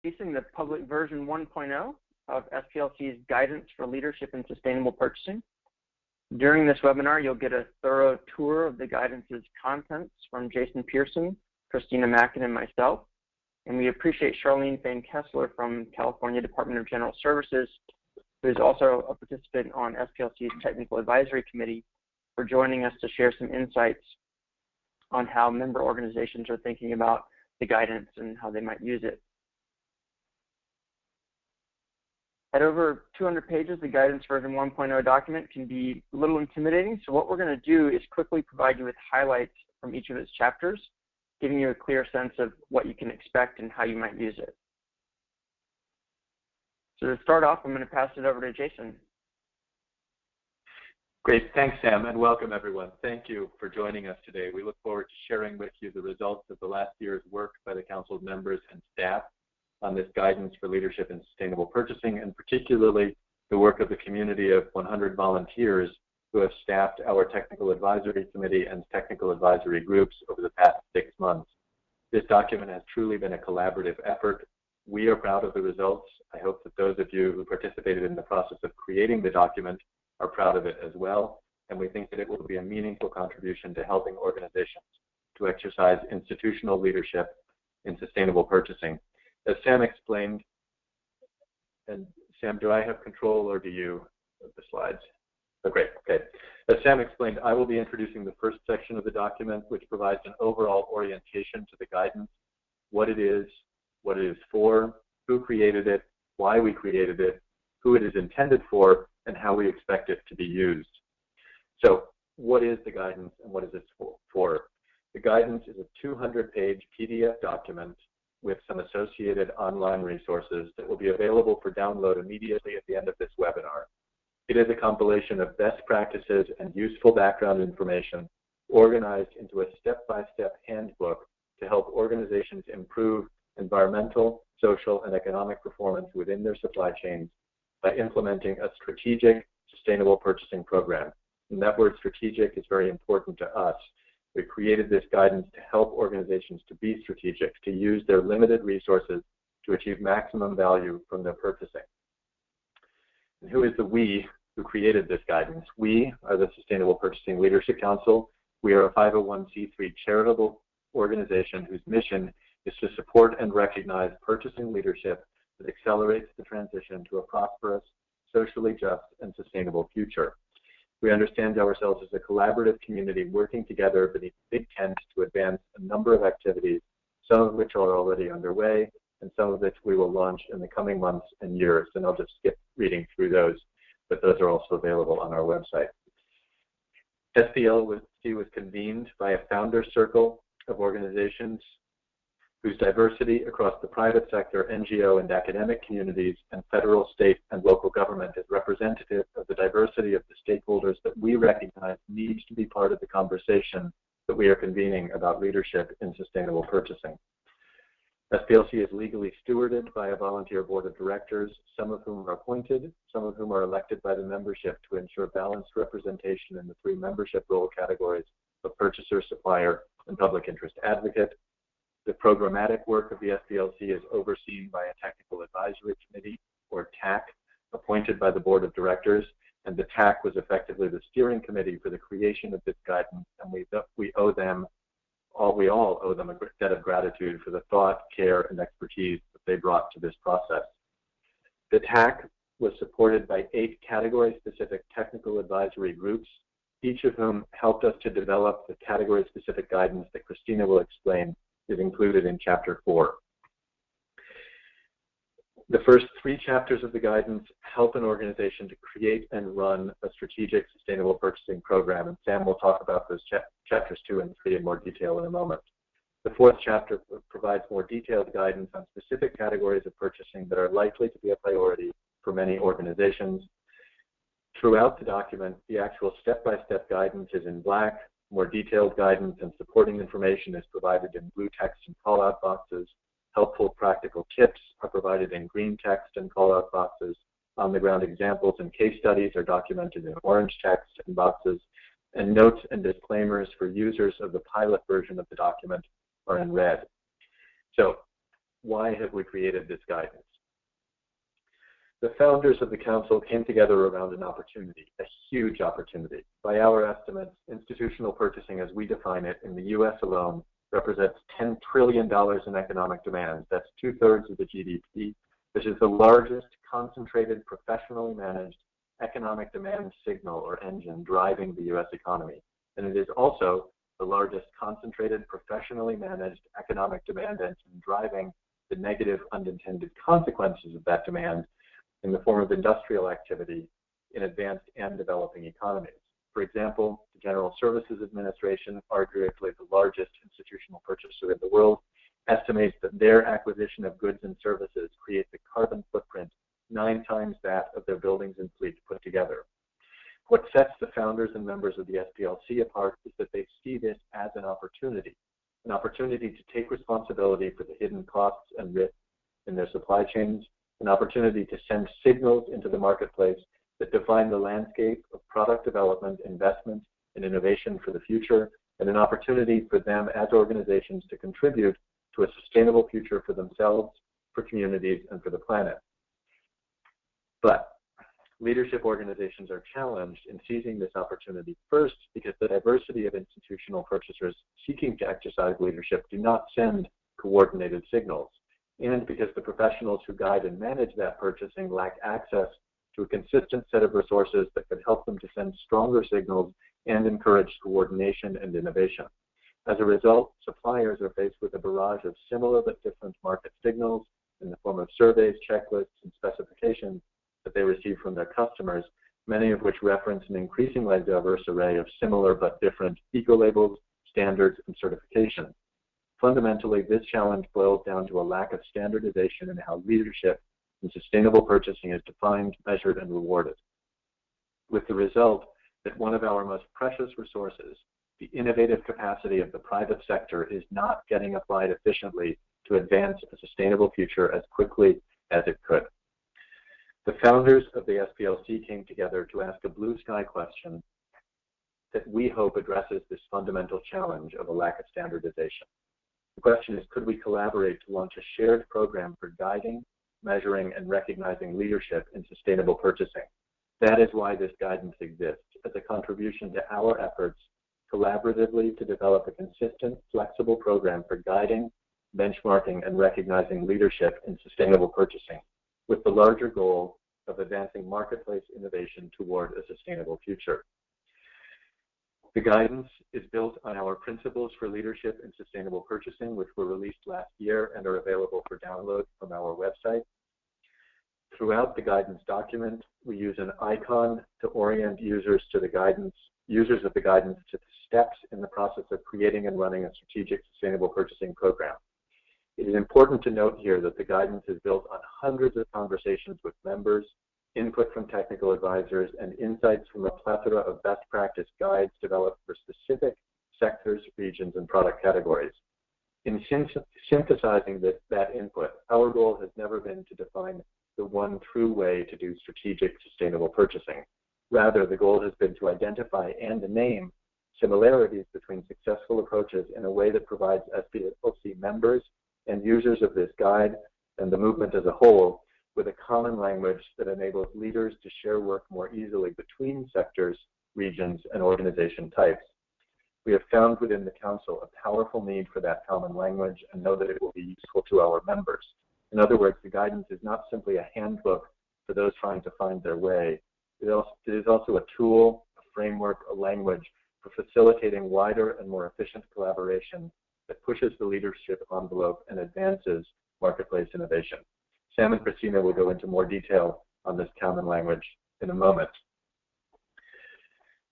releasing the public version 1.0 of SPLC's Guidance for Leadership in Sustainable Purchasing. During this webinar, you'll get a thorough tour of the guidance's contents from Jason Pearson, Christina Mackin, and myself. And we appreciate Charlene Fain-Kessler from California Department of General Services, who is also a participant on SPLC's Technical Advisory Committee, for joining us to share some insights on how member organizations are thinking about the guidance and how they might use it. At over 200 pages, the Guidance version 1.0 document can be a little intimidating, so what we're going to do is quickly provide you with highlights from each of its chapters, giving you a clear sense of what you can expect and how you might use it. So to start off, I'm going to pass it over to Jason. Great, thanks Sam, and welcome everyone. Thank you for joining us today. We look forward to sharing with you the results of the last year's work by the Council's members and staff on this Guidance for Leadership in Sustainable Purchasing, and particularly the work of the community of 100 volunteers who have staffed our Technical Advisory Committee and Technical Advisory groups over the past 6 months. This document has truly been a collaborative effort. We are proud of the results. I hope that those of you who participated in the process of creating the document are proud of it as well, and we think that it will be a meaningful contribution to helping organizations to exercise institutional leadership in sustainable purchasing. As Sam explained, and Sam, do I have control or do you of the slides? Oh, great, okay. As Sam explained, I will be introducing the first section of the document, which provides an overall orientation to the guidance, what it is for, who created it, why we created it, who it is intended for, and how we expect it to be used. So what is the guidance and what is it for? The guidance is a 200-page PDF document with some associated online resources that will be available for download immediately at the end of this webinar. It is a compilation of best practices and useful background information organized into a step-by-step handbook to help organizations improve environmental, social, and economic performance within their supply chains by implementing a strategic, sustainable purchasing program. And that word strategic is very important to us. We created this guidance to help organizations to be strategic, to use their limited resources to achieve maximum value from their purchasing. And who is the we who created this guidance? We are the Sustainable Purchasing Leadership Council. We are a 501c3 charitable organization whose mission is to support and recognize purchasing leadership that accelerates the transition to a prosperous, socially just, and sustainable future. We understand ourselves as a collaborative community working together beneath a big tent to advance a number of activities, some of which are already underway, and some of which we will launch in the coming months and years. And I'll just skip reading through those, but those are also available on our website. SPLC was convened by a founder circle of organizations whose diversity across the private sector, NGO, and academic communities, and federal, state, and local government is representative of the diversity of the stakeholders that we recognize needs to be part of the conversation that we are convening about leadership in sustainable purchasing. SPLC is legally stewarded by a volunteer board of directors, some of whom are appointed, some of whom are elected by the membership to ensure balanced representation in the 3 membership role categories of purchaser, supplier, and public interest advocate. The programmatic work of the SPLC is overseen by a Technical Advisory Committee, or TAC, appointed by the Board of Directors, and the TAC was effectively the steering committee for the creation of this guidance, and we all owe them a debt of gratitude for the thought, care, and expertise that they brought to this process. The TAC was supported by 8 category-specific technical advisory groups, each of whom helped us to develop the category-specific guidance that Christina will explain is included in Chapter 4. The first 3 chapters of the guidance help an organization to create and run a strategic sustainable purchasing program, and Sam will talk about those chapters 2 and 3 in more detail in a moment. The 4th chapter provides more detailed guidance on specific categories of purchasing that are likely to be a priority for many organizations. Throughout the document, the actual step-by-step guidance is in black. More detailed guidance and supporting information is provided in blue text and call-out boxes. Helpful practical tips are provided in green text and call-out boxes. On-the-ground examples and case studies are documented in orange text and boxes. And notes and disclaimers for users of the pilot version of the document are in red. So why have we created this guidance? The founders of the Council came together around an opportunity, a huge opportunity. By our estimates, institutional purchasing as we define it in the US alone represents $10 trillion in economic demand. That's 2/3 of the GDP. This is the largest concentrated, professionally managed economic demand signal or engine driving the US economy. And it is also the largest concentrated, professionally managed economic demand engine driving the negative unintended consequences of that demand in the form of industrial activity in advanced and developing economies. For example, the General Services Administration, arguably the largest institutional purchaser in the world, estimates that their acquisition of goods and services creates a carbon footprint 9 times that of their buildings and fleet put together. What sets the founders and members of the SPLC apart is that they see this as an opportunity to take responsibility for the hidden costs and risks in their supply chains, an opportunity to send signals into the marketplace that define the landscape of product development, investment, and innovation for the future, and an opportunity for them as organizations to contribute to a sustainable future for themselves, for communities, and for the planet. But leadership organizations are challenged in seizing this opportunity, first because the diversity of institutional purchasers seeking to exercise leadership do not send coordinated signals, and because the professionals who guide and manage that purchasing lack access to a consistent set of resources that could help them to send stronger signals and encourage coordination and innovation. As a result, suppliers are faced with a barrage of similar but different market signals in the form of surveys, checklists, and specifications that they receive from their customers, many of which reference an increasingly diverse array of similar but different eco-labels, standards, and certifications. Fundamentally, this challenge boils down to a lack of standardization in how leadership in sustainable purchasing is defined, measured, and rewarded, with the result that one of our most precious resources, the innovative capacity of the private sector, is not getting applied efficiently to advance a sustainable future as quickly as it could. The founders of the SPLC came together to ask a blue sky question that we hope addresses this fundamental challenge of a lack of standardization. The question is, could we collaborate to launch a shared program for guiding, measuring, and recognizing leadership in sustainable purchasing? That is why this guidance exists, as a contribution to our efforts collaboratively to develop a consistent, flexible program for guiding, benchmarking, and recognizing leadership in sustainable purchasing, with the larger goal of advancing marketplace innovation toward a sustainable future. The guidance is built on our principles for leadership in sustainable purchasing, which were released last year and are available for download from our website. Throughout the guidance document, we use an icon to orient users of the guidance to the steps in the process of creating and running a strategic sustainable purchasing program. It is important to note here that the guidance is built on hundreds of conversations with members, input from technical advisors, and insights from a plethora of best practice guides developed for specific sectors, regions, and product categories. In synthesizing that input, our goal has never been to define the one true way to do strategic sustainable purchasing. Rather, the goal has been to identify and name similarities between successful approaches in a way that provides SPLC members and users of this guide and the movement as a whole with a common language that enables leaders to share work more easily between sectors, regions, and organization types. We have found within the Council a powerful need for that common language and know that it will be useful to our members. In other words, the guidance is not simply a handbook for those trying to find their way. It is also a tool, a framework, a language for facilitating wider and more efficient collaboration that pushes the leadership envelope and advances marketplace innovation. Sam and Christina will go into more detail on this common language in a moment.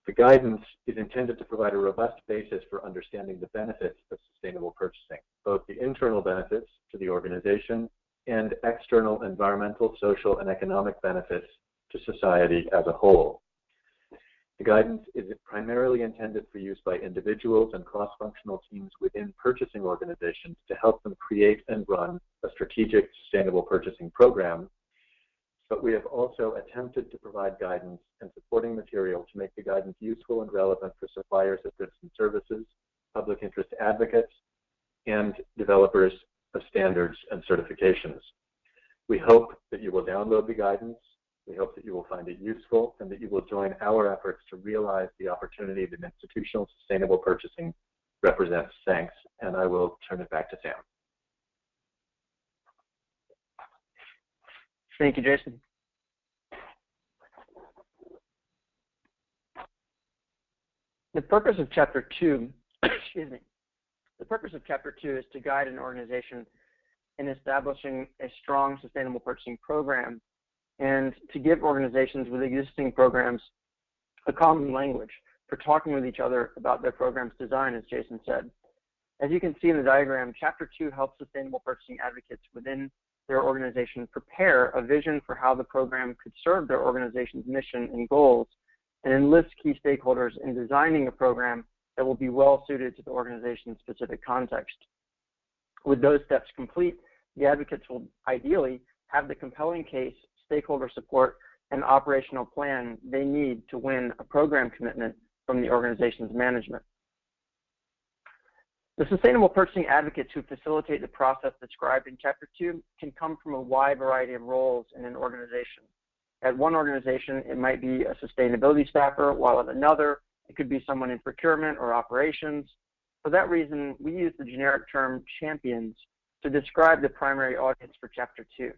The guidance is intended to provide a robust basis for understanding the benefits of sustainable purchasing, both the internal benefits to the organization and external environmental, social, and economic benefits to society as a whole. The guidance is primarily intended for use by individuals and cross-functional teams within purchasing organizations to help them create and run a strategic sustainable purchasing program. But we have also attempted to provide guidance and supporting material to make the guidance useful and relevant for suppliers of goods and services, public interest advocates, and developers of standards and certifications. We hope that you will download the guidance. We hope that you will find it useful and that you will join our efforts to realize the opportunity that institutional sustainable purchasing represents. Thanks, and I will turn it back to Sam. Thank you, Jason. The purpose of Chapter 2, excuse me, the purpose of Chapter 2 is to guide an organization in establishing a strong sustainable purchasing program and to give organizations with existing programs a common language for talking with each other about their program's design, as Jason said. As you can see in the diagram, Chapter 2 helps sustainable purchasing advocates within their organization prepare a vision for how the program could serve their organization's mission and goals, and enlist key stakeholders in designing a program that will be well suited to the organization's specific context. With those steps complete, the advocates will ideally have the compelling case, stakeholder support, and operational plan they need to win a program commitment from the organization's management. The sustainable purchasing advocates who facilitate the process described in Chapter 2 can come from a wide variety of roles in an organization. At one organization, it might be a sustainability staffer, while at another, it could be someone in procurement or operations. For that reason, we use the generic term champions to describe the primary audience for Chapter 2.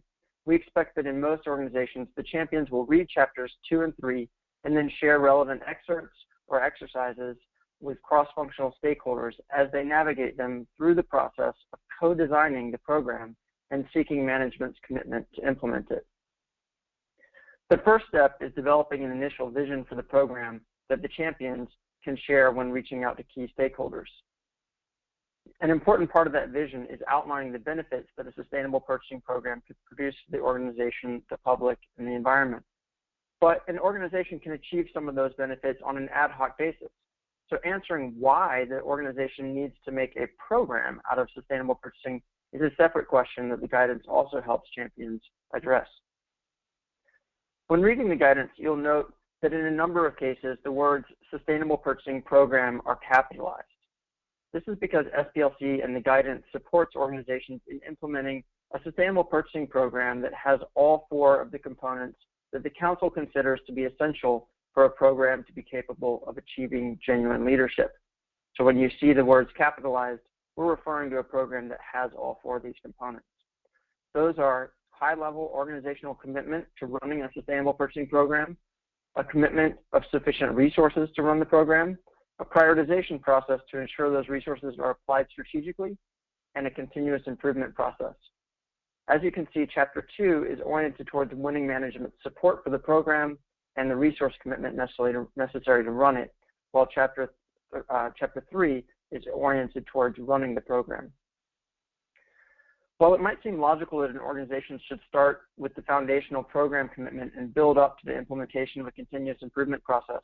We expect that in most organizations, the champions will read Chapters 2 and 3 and then share relevant excerpts or exercises with cross-functional stakeholders as they navigate them through the process of co-designing the program and seeking management's commitment to implement it. The first step is developing an initial vision for the program that the champions can share when reaching out to key stakeholders. An important part of that vision is outlining the benefits that a sustainable purchasing program could produce for the organization, the public, and the environment. But an organization can achieve some of those benefits on an ad hoc basis. So answering why the organization needs to make a program out of sustainable purchasing is a separate question that the guidance also helps champions address. When reading the guidance, you'll note that in a number of cases, the words sustainable purchasing program are capitalized. This is because SPLC and the guidance supports organizations in implementing a sustainable purchasing program that has all four of the components that the Council considers to be essential for a program to be capable of achieving genuine leadership. So when you see the words capitalized, we're referring to a program that has all four of these components. Those are high-level organizational commitment to running a sustainable purchasing program, a commitment of sufficient resources to run the program, a prioritization process to ensure those resources are applied strategically, and a continuous improvement process. As you can see, Chapter 2 is oriented towards winning management support for the program and the resource commitment necessary to run it, while Chapter 3 is oriented towards running the program. While it might seem logical that an organization should start with the foundational program commitment and build up to the implementation of a continuous improvement process,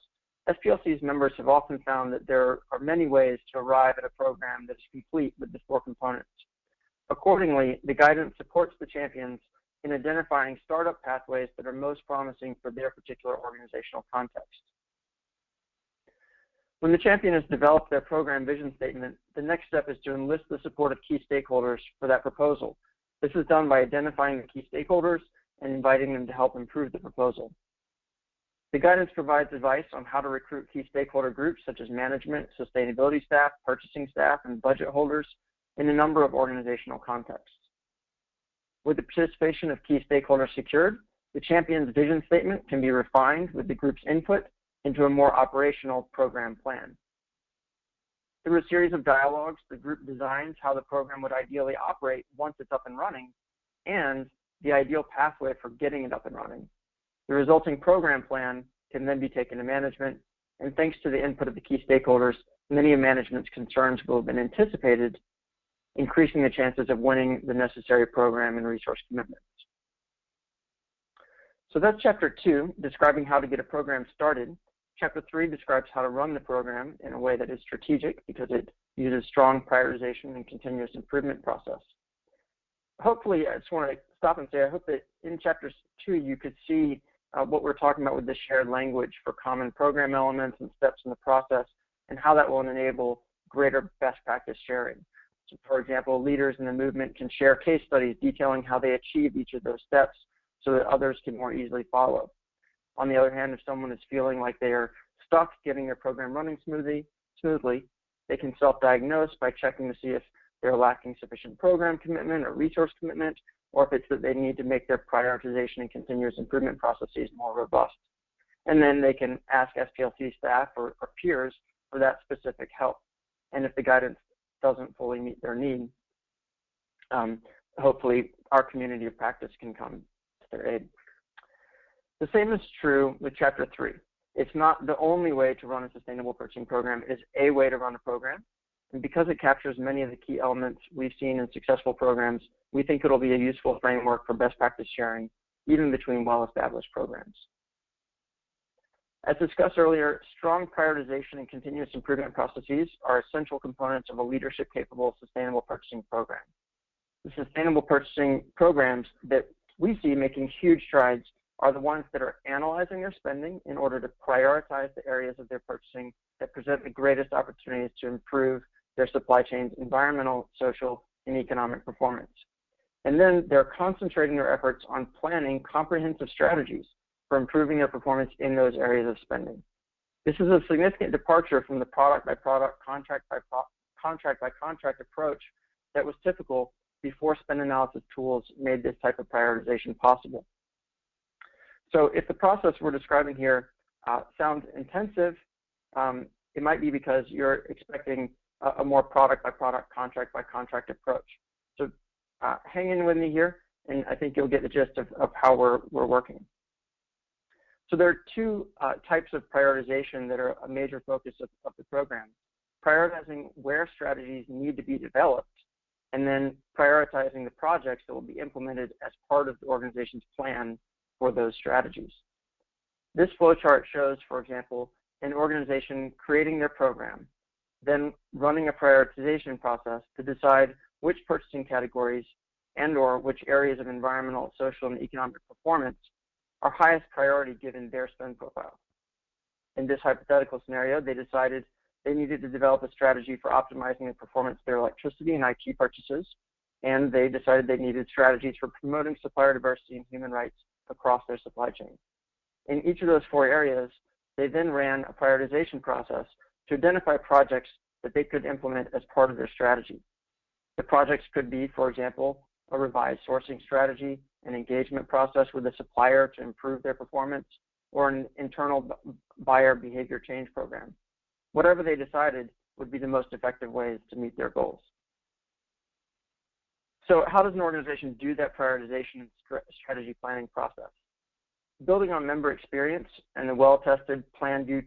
SPLC's members have often found that there are many ways to arrive at a program that is complete with the four components. Accordingly, the guidance supports the champions in identifying startup pathways that are most promising for their particular organizational context. When the champion has developed their program vision statement, the next step is to enlist the support of key stakeholders for that proposal. This is done by identifying the key stakeholders and inviting them to help improve the proposal. The guidance provides advice on how to recruit key stakeholder groups such as management, sustainability staff, purchasing staff, and budget holders in a number of organizational contexts. With the participation of key stakeholders secured, the champion's vision statement can be refined with the group's input into a more operational program plan. Through a series of dialogues, the group designs how the program would ideally operate once it's up and running and the ideal pathway for getting it up and running. The resulting program plan can then be taken to management, and thanks to the input of the key stakeholders, many of management's concerns will have been anticipated, increasing the chances of winning the necessary program and resource commitments. So that's Chapter 2, describing how to get a program started. Chapter 3 describes how to run the program in a way that is strategic because it uses strong prioritization and continuous improvement process. Hopefully, I just want to stop and say, I hope that in Chapter 2 you could see what we're talking about with the shared language for common program elements and steps in the process and how that will enable greater best practice sharing. So for example, leaders in the movement can share case studies detailing how they achieved each of those steps so that others can more easily follow. On the other hand, if someone is feeling like they are stuck getting their program running smoothly, they can self-diagnose by checking to see if they're lacking sufficient program commitment or resource commitment, or if it's that they need to make their prioritization and continuous improvement processes more robust. And then they can ask SPLC staff or peers for that specific help. And if the guidance doesn't fully meet their need, hopefully our community of practice can come to their aid. The same is true with Chapter 3. It's not the only way to run a sustainable purchasing program. It is a way to run a program. And because it captures many of the key elements we've seen in successful programs, we think it'll be a useful framework for best practice sharing, even between well-established programs. As discussed earlier, strong prioritization and continuous improvement processes are essential components of a leadership-capable sustainable purchasing program. The sustainable purchasing programs that we see making huge strides are the ones that are analyzing their spending in order to prioritize the areas of their purchasing that present the greatest opportunities to improve their supply chain's environmental, social, and economic performance. And then they're concentrating their efforts on planning comprehensive strategies for improving their performance in those areas of spending. This is a significant departure from the product-by-product, contract-by-contract approach that was typical before spend analysis tools made this type of prioritization possible. So if the process we're describing here sounds intensive, it might be because you're expecting a more product-by-product, contract-by-contract approach. So hang in with me here, and I think you'll get the gist of how we're working. So there are two types of prioritization that are a major focus of the program. Prioritizing where strategies need to be developed, and then prioritizing the projects that will be implemented as part of the organization's plan for those strategies. This flowchart shows, for example, an organization creating their program, then running a prioritization process to decide which purchasing categories and/or which areas of environmental, social, and economic performance are highest priority given their spend profile. In this hypothetical scenario, they decided they needed to develop a strategy for optimizing the performance of their electricity and IT purchases, and they decided they needed strategies for promoting supplier diversity and human rights across their supply chain. In each of those four areas, they then ran a prioritization process to identify projects that they could implement as part of their strategy. The projects could be, for example, a revised sourcing strategy, an engagement process with a supplier to improve their performance, or an internal buyer behavior change program. Whatever they decided would be the most effective ways to meet their goals. So how does an organization do that prioritization and strategy planning process? Building on member experience and the well-tested plan, do,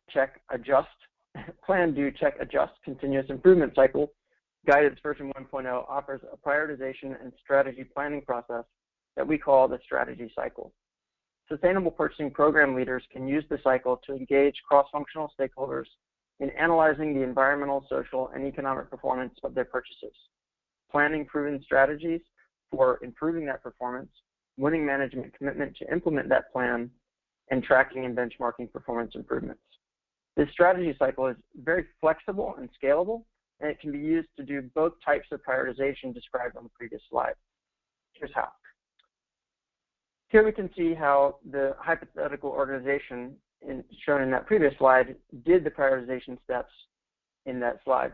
check, adjust continuous improvement cycle, Guidance version 1.0 offers a prioritization and strategy planning process that we call the strategy cycle. Sustainable purchasing program leaders can use the cycle to engage cross-functional stakeholders in analyzing the environmental, social, and economic performance of their purchases, planning proven strategies for improving that performance, winning management commitment to implement that plan, and tracking and benchmarking performance improvements. This strategy cycle is very flexible and scalable, and it can be used to do both types of prioritization described on the previous slide. Here's how. Here we can see how the hypothetical organization shown in that previous slide did the prioritization steps in that slide.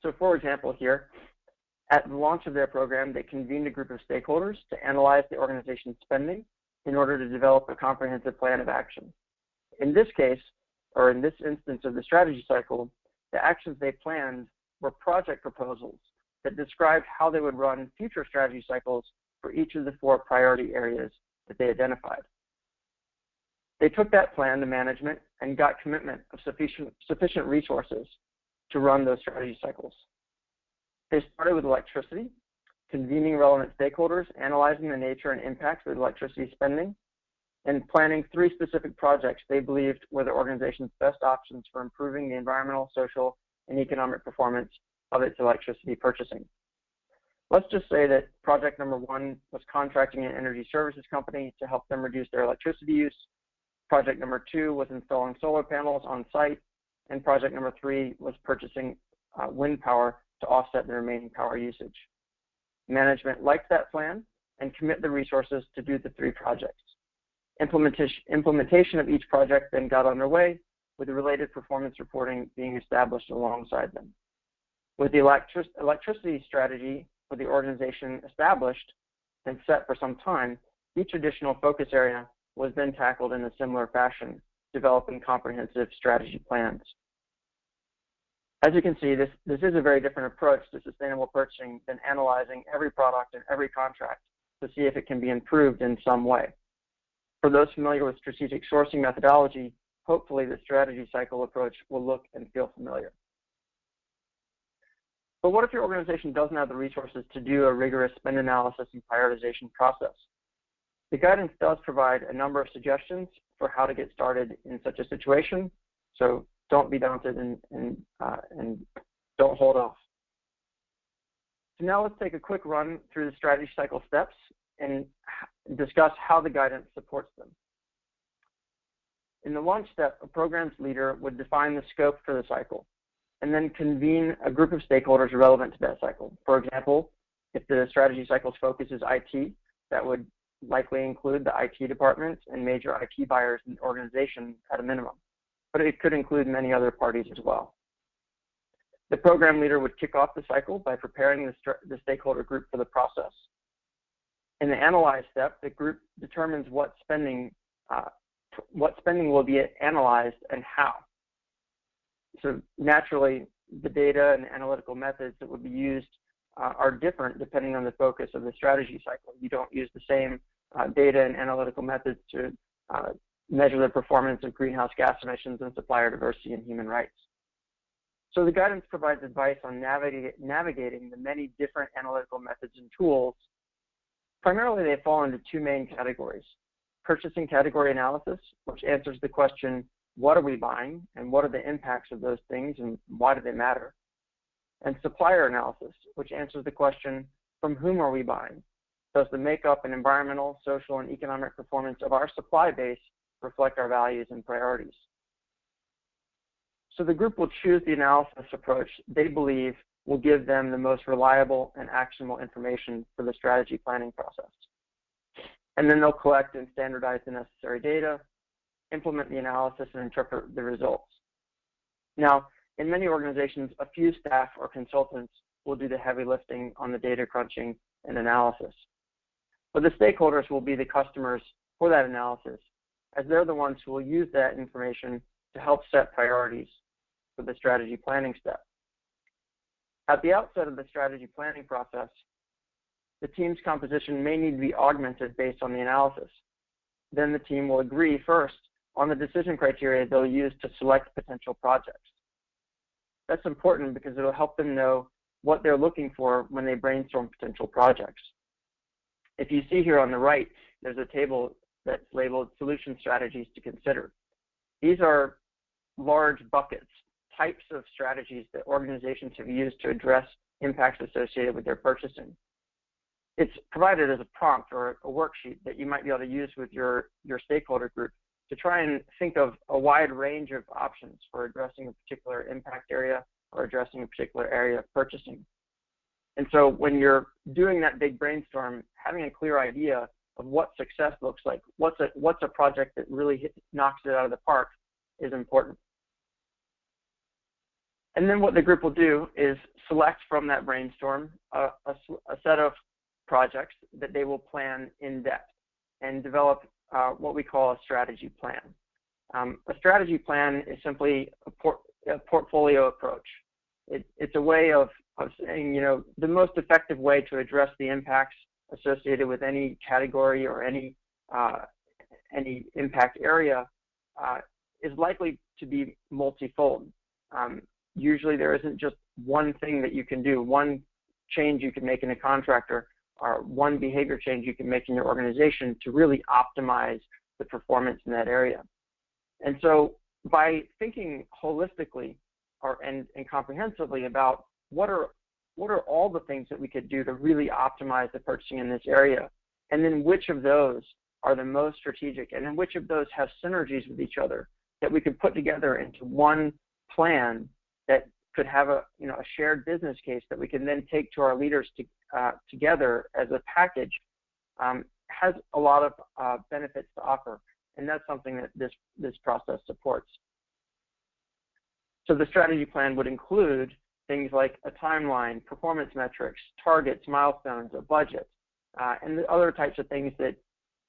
So for example here, at the launch of their program, they convened a group of stakeholders to analyze the organization's spending in order to develop a comprehensive plan of action. In this case, or in this instance of the strategy cycle, the actions they planned were project proposals that described how they would run future strategy cycles for each of the four priority areas that they identified. They took that plan to management and got commitment of sufficient resources to run those strategy cycles. They started with electricity, convening relevant stakeholders, analyzing the nature and impacts of electricity spending, and planning 3 specific projects they believed were the organization's best options for improving the environmental, social, and economic performance of its electricity purchasing. Let's just say that project number 1 was contracting an energy services company to help them reduce their electricity use. Project number 2 was installing solar panels on site, and project number 3 was purchasing wind power to offset the remaining power usage. Management liked that plan and commit the resources to do the 3 projects. Implementation of each project then got underway, with the related performance reporting being established alongside them. With the electricity strategy for the organization established and set for some time, each additional focus area was then tackled in a similar fashion, developing comprehensive strategy plans. As you can see, this is a very different approach to sustainable purchasing than analyzing every product and every contract to see if it can be improved in some way. For those familiar with strategic sourcing methodology, hopefully the strategy cycle approach will look and feel familiar. But what if your organization doesn't have the resources to do a rigorous spend analysis and prioritization process? The guidance does provide a number of suggestions for how to get started in such a situation, so don't be daunted and don't hold off. So now let's take a quick run through the strategy cycle steps and discuss how the guidance supports them. In the launch step, a programs leader would define the scope for the cycle and then convene a group of stakeholders relevant to that cycle. For example, if the strategy cycle's focus is IT, that would likely include the IT department and major IT buyers in the organization at a minimum, but it could include many other parties as well. The program leader would kick off the cycle by preparing the stakeholder group for the process. In the analyze step, the group determines what spending will be analyzed and how. So naturally, the data and analytical methods that would be used are different depending on the focus of the strategy cycle. You don't use the same data and analytical methods to measure the performance of greenhouse gas emissions and supplier diversity and human rights. So the guidance provides advice on navigating the many different analytical methods and tools. Primarily, they fall into 2 main categories. Purchasing category analysis, which answers the question, what are we buying and what are the impacts of those things and why do they matter? And supplier analysis, which answers the question, from whom are we buying? Does the makeup and environmental, social, and economic performance of our supply base reflect our values and priorities? So the group will choose the analysis approach they believe will give them the most reliable and actionable information for the strategy planning process. And then they'll collect and standardize the necessary data, implement the analysis, and interpret the results. Now, in many organizations, a few staff or consultants will do the heavy lifting on the data crunching and analysis. But the stakeholders will be the customers for that analysis, as they're the ones who will use that information to help set priorities for the strategy planning step. At the outset of the strategy planning process, the team's composition may need to be augmented based on the analysis. Then the team will agree first on the decision criteria they'll use to select potential projects. That's important because it'll help them know what they're looking for when they brainstorm potential projects. If you see here on the right, there's a table that's labeled solution strategies to consider. These are large buckets, types of strategies that organizations have used to address impacts associated with their purchasing. It's provided as a prompt or a worksheet that you might be able to use with your stakeholder group to try and think of a wide range of options for addressing a particular impact area or addressing a particular area of purchasing. And so when you're doing that big brainstorm, having a clear idea of what success looks like, what's a project that really knocks it out of the park is important. And then what the group will do is select from that brainstorm a set of projects that they will plan in depth and develop what we call a strategy plan. A strategy plan is simply a portfolio approach. It's a way of saying, the most effective way to address the impacts associated with any category or any impact area is likely to be multifold. Usually there isn't just one thing that you can do, one change you can make in a contractor, or one behavior change you can make in your organization to really optimize the performance in that area. And so by thinking holistically and comprehensively about what are all the things that we could do to really optimize the purchasing in this area, and then which of those are the most strategic, and then which of those have synergies with each other that we could put together into one plan that could have a shared business case that we can then take to our leaders together as a package has a lot of benefits to offer, and that's something that this process supports. So the strategy plan would include things like a timeline, performance metrics, targets, milestones, a budget, and the other types of things that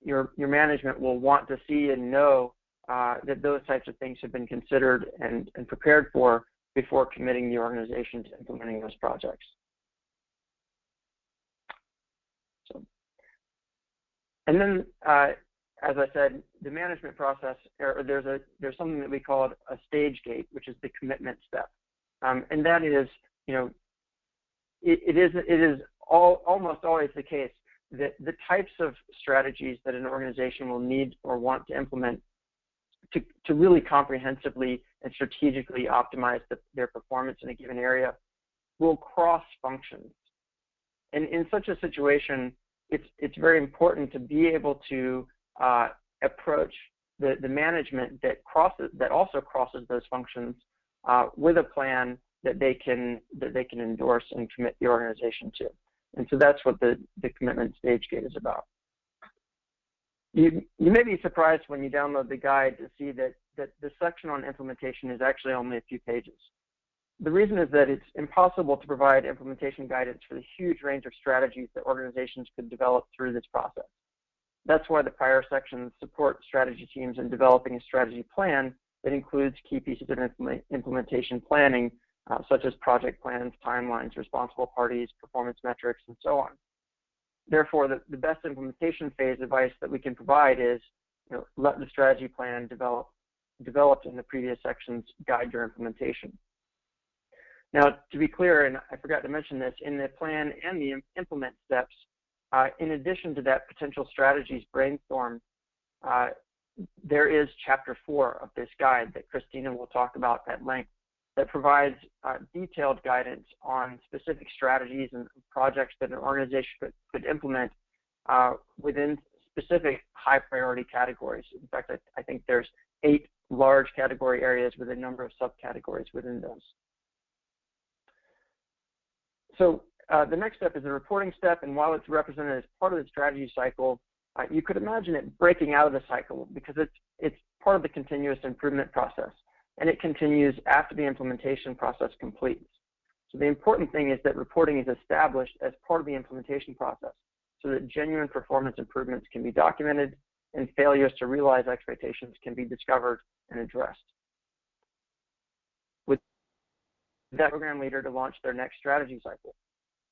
your management will want to see and know that those types of things have been considered and prepared for before committing the organization to implementing those projects. So, and then, as I said, the management process, there's something that we call a stage gate, which is the commitment step, and that is, it is almost always the case that the types of strategies that an organization will need or want to implement to really comprehensively and strategically optimize their performance in a given area will cross functions. And in such a situation, it's very important to be able to approach the management that also crosses those functions with a plan that they can endorse and commit the organization to. And so that's what the commitment stage gate is about. You may be surprised when you download the guide to see that the section on implementation is actually only a few pages. The reason is that it's impossible to provide implementation guidance for the huge range of strategies that organizations could develop through this process. That's why the prior sections support strategy teams in developing a strategy plan that includes key pieces of implementation planning, such as project plans, timelines, responsible parties, performance metrics, and so on. Therefore, the best implementation phase advice that we can provide is, let the strategy plan developed in the previous sections guide your implementation. Now, to be clear, and I forgot to mention this, in the plan and the implement steps, in addition to that potential strategies brainstorm, there is chapter 4 of this guide that Christina will talk about at length that provides detailed guidance on specific strategies and projects that an organization could implement within specific high priority categories. In fact, I think there's 8 large category areas with a number of subcategories within those. So the next step is the reporting step, and while it's represented as part of the strategy cycle, you could imagine it breaking out of the cycle because it's part of the continuous improvement process, and it continues after the implementation process completes. So the important thing is that reporting is established as part of the implementation process so that genuine performance improvements can be documented and failures to realize expectations can be discovered and addressed. With that program leader to launch their next strategy cycle.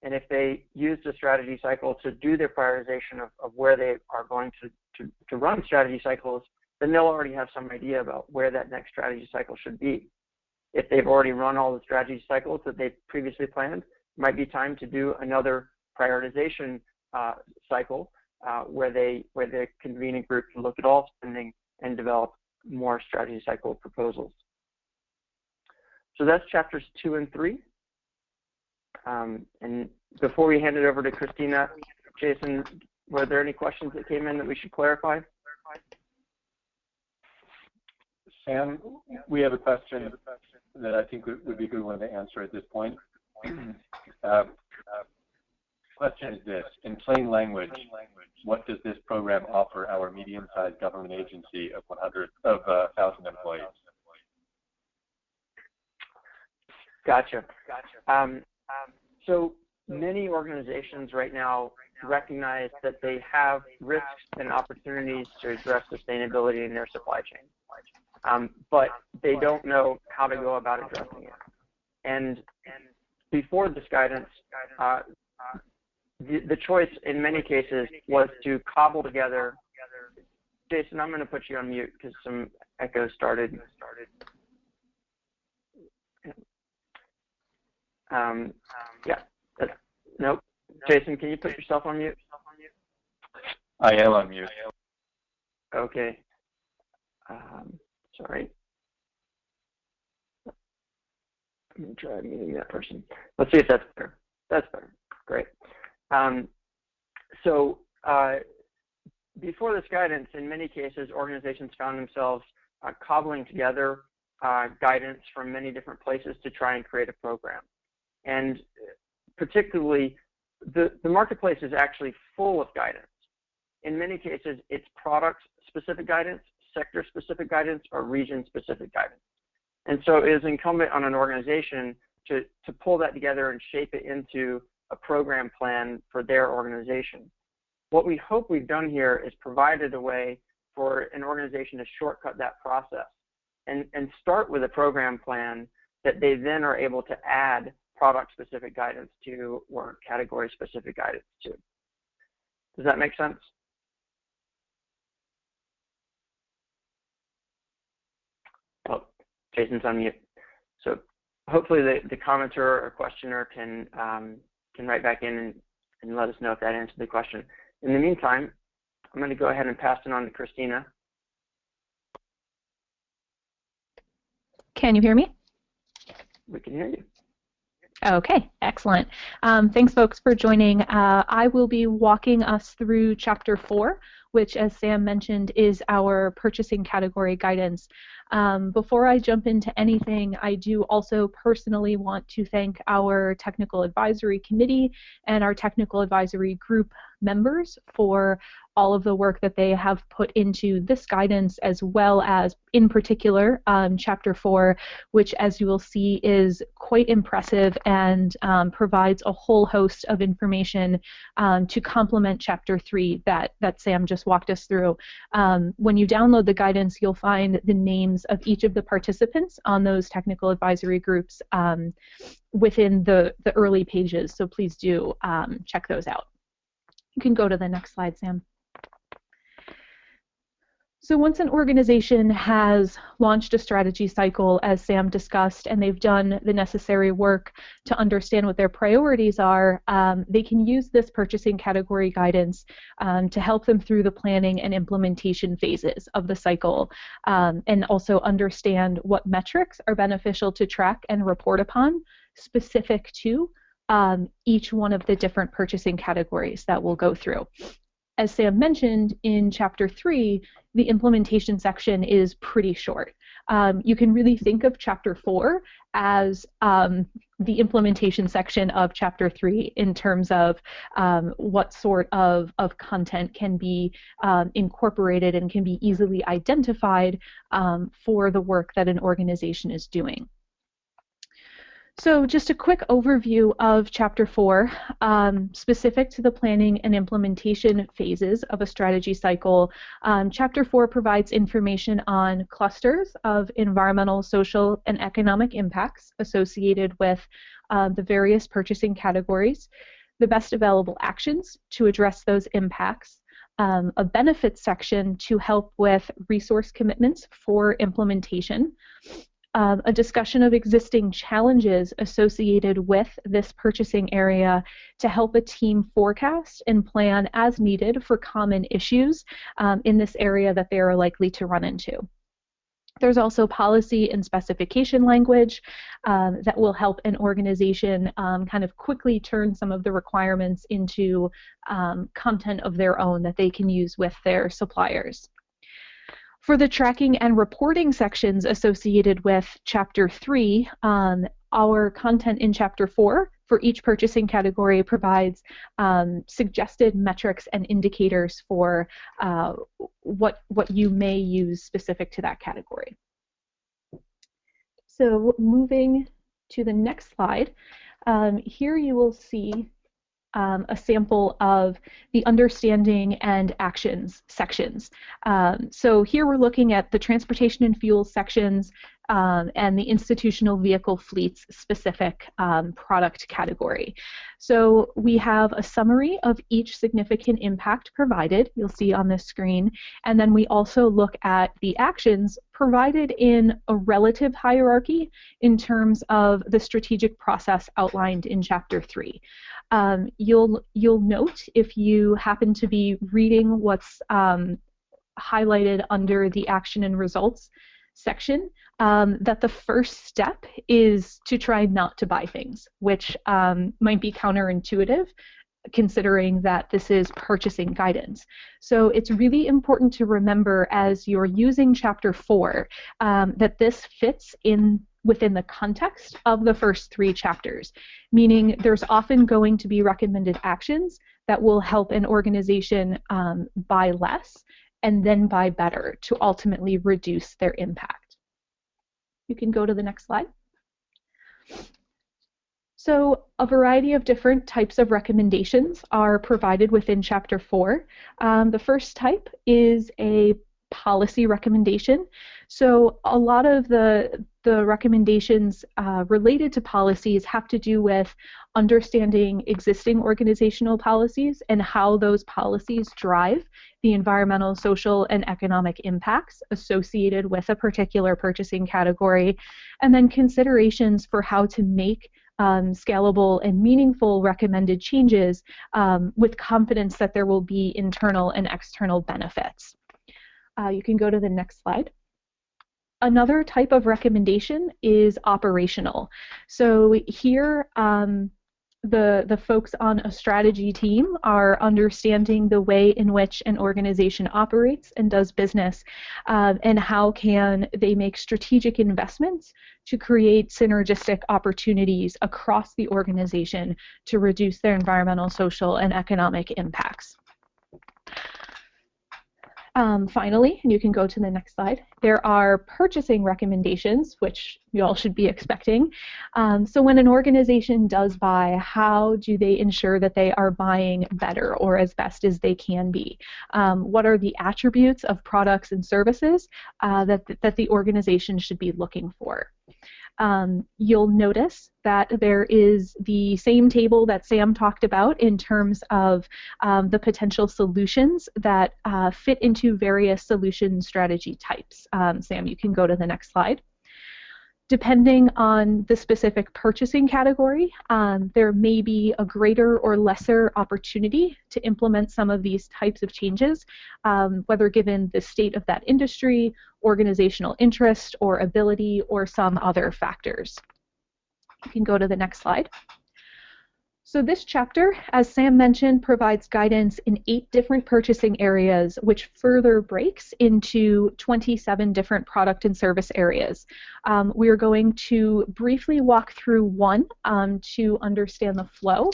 And if they use the strategy cycle to do their prioritization of where they are going to run strategy cycles, then they'll already have some idea about where that next strategy cycle should be. If they've already run all the strategy cycles that they've previously planned, it might be time to do another prioritization cycle where the convening group can look at all spending and develop more strategy cycle proposals. So that's chapters 2 and 3. And before we hand it over to Christina, Jason, were there any questions that came in that we should clarify? Sam, we have a question that I think would be a good one to answer at this point. Question is this: in plain language, what does this program offer our medium-sized government agency of 1,000 employees? Gotcha. So many organizations right now recognize that they have risks and opportunities to address sustainability in their supply chain, but they don't know how to go about addressing it. And before this guidance, the choice in many cases was to cobble together. Jason, I'm going to put you on mute because some echo started. Yeah. Nope. Jason, can you put yourself on mute? I am on mute. Okay. Sorry. I'm going to try muting that person. Let's see if that's better. That's better. Great. So before this guidance, in many cases, organizations found themselves cobbling together guidance from many different places to try and create a program. And particularly, the marketplace is actually full of guidance. In many cases, it's product-specific guidance, sector-specific guidance, or region-specific guidance. And so it is incumbent on an organization to pull that together and shape it into a program plan for their organization. What we hope we've done here is provided a way for an organization to shortcut that process and start with a program plan that they then are able to add product-specific guidance to or category-specific guidance to. Does that make sense? Oh, Jason's on mute. So hopefully the commenter or questioner can write back in and let us know if that answered the question. In the meantime, I'm going to go ahead and pass it on to Christina. Can you hear me? We can hear you. Okay, excellent. Thanks, folks, for joining. I will be walking us through Chapter 4, which, as Sam mentioned, is our purchasing category guidance. Before I jump into anything, I do also personally want to thank our Technical Advisory Committee and our Technical Advisory Group members for all of the work that they have put into this guidance, as well as, in particular, Chapter 4, which, as you will see, is quite impressive and provides a whole host of information to complement Chapter 3 that Sam just walked us through. When you download the guidance, you'll find the names of each of the participants on those technical advisory groups within the early pages, so please do check those out. You can go to the next slide, Sam. So once an organization has launched a strategy cycle, as Sam discussed, and they've done the necessary work to understand what their priorities are, they can use this purchasing category guidance to help them through the planning and implementation phases of the cycle, and also understand what metrics are beneficial to track and report upon specific to each one of the different purchasing categories that we'll go through. As Sam mentioned, in Chapter 3, the implementation section is pretty short. You can really think of Chapter 4 as the implementation section of Chapter 3 in terms of what sort of content can be incorporated and can be easily identified for the work that an organization is doing. So just a quick overview of Chapter 4, specific to the planning and implementation phases of a strategy cycle. Chapter 4 provides information on clusters of environmental, social, and economic impacts associated with the various purchasing categories, the best available actions to address those impacts, a benefits section to help with resource commitments for implementation, a discussion of existing challenges associated with this purchasing area to help a team forecast and plan as needed for common issues in this area that they are likely to run into. There's also policy and specification language that will help an organization kind of quickly turn some of the requirements into content of their own that they can use with their suppliers. For the tracking and reporting sections associated with Chapter 3, our content in Chapter 4 for each purchasing category provides suggested metrics and indicators for what you may use specific to that category. So moving to the next slide, here you will see a sample of the understanding and actions sections. So here we're looking at the transportation and fuel sections and the institutional vehicle fleets specific product category. So we have a summary of each significant impact provided, you'll see on this screen, and then we also look at the actions provided in a relative hierarchy in terms of the strategic process outlined in Chapter 3. You'll note, if you happen to be reading what's highlighted under the action and results section, that the first step is to try not to buy things, which might be counterintuitive considering that this is purchasing guidance. So it's really important to remember as you're using Chapter 4 that this fits within the context of the first 3 chapters, meaning there's often going to be recommended actions that will help an organization buy less and then buy better to ultimately reduce their impact. You can go to the next slide. So a variety of different types of recommendations are provided within Chapter 4. The first type is a policy recommendation. So a lot of the recommendations related to policies have to do with understanding existing organizational policies and how those policies drive the environmental, social, and economic impacts associated with a particular purchasing category, and then considerations for how to make scalable and meaningful recommended changes with confidence that there will be internal and external benefits. You can go to the next slide. Another type of recommendation is operational. So here, the folks on a strategy team are understanding the way in which an organization operates and does business, and how can they make strategic investments to create synergistic opportunities across the organization to reduce their environmental, social, and economic impacts. Finally, and you can go to the next slide, there are purchasing recommendations, which you all should be expecting. So when an organization does buy, how do they ensure that they are buying better or as best as they can be? What are the attributes of products and services that the organization should be looking for? You'll notice that there is the same table that Sam talked about in terms of the potential solutions that fit into various solution strategy types. Sam, you can go to the next slide. Depending on the specific purchasing category, there may be a greater or lesser opportunity to implement some of these types of changes, whether given the state of that industry, organizational interest or ability, or some other factors. You can go to the next slide. So this chapter, as Sam mentioned, provides guidance in 8 different purchasing areas, which further breaks into 27 different product and service areas. We are going to briefly walk through one to understand the flow.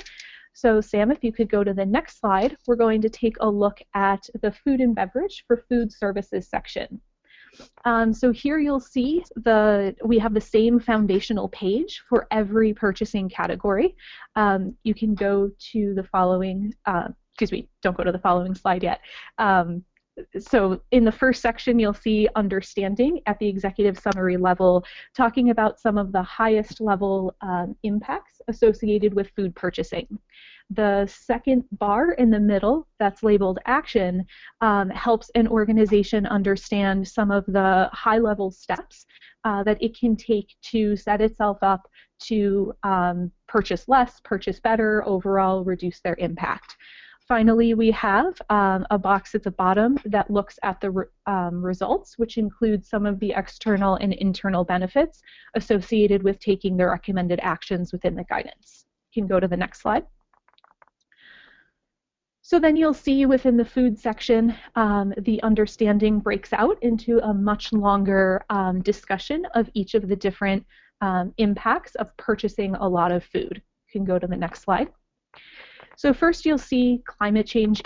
So Sam, if you could go to the next slide, we're going to take a look at the food and beverage for food services section. So here you'll see we have the same foundational page for every purchasing category. You can go to the following, excuse me, don't go to the following slide yet. So in the first section, you'll see understanding at the executive summary level, talking about some of the highest level impacts associated with food purchasing. The second bar in the middle that's labeled action helps an organization understand some of the high-level steps that it can take to set itself up to purchase less, purchase better, overall reduce their impact. Finally, we have a box at the bottom that looks at the results, which includes some of the external and internal benefits associated with taking the recommended actions within the guidance. You can go to the next slide. So then you'll see within the food section, the understanding breaks out into a much longer discussion of each of the different impacts of purchasing a lot of food. You can go to the next slide. So first you'll see climate change,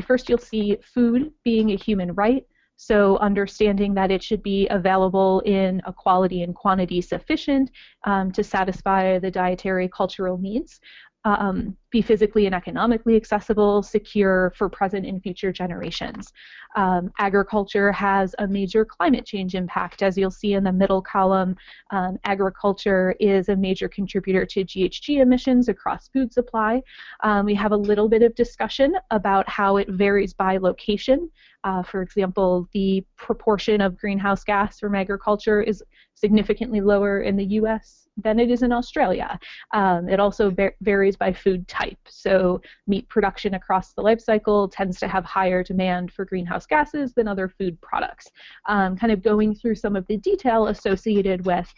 first you'll see food being a human right. So understanding that it should be available in a quality and quantity sufficient to satisfy the dietary cultural needs. Be physically and economically accessible, secure for present and future generations. Agriculture has a major climate change impact. As you'll see in the middle column, agriculture is a major contributor to GHG emissions across food supply. We have a little bit of discussion about how it varies by location. For example, the proportion of greenhouse gas from agriculture is significantly lower in the US than it is in Australia. It also varies by food type. So meat production across the life cycle tends to have higher demand for greenhouse gases than other food products. Kind of going through some of the detail associated with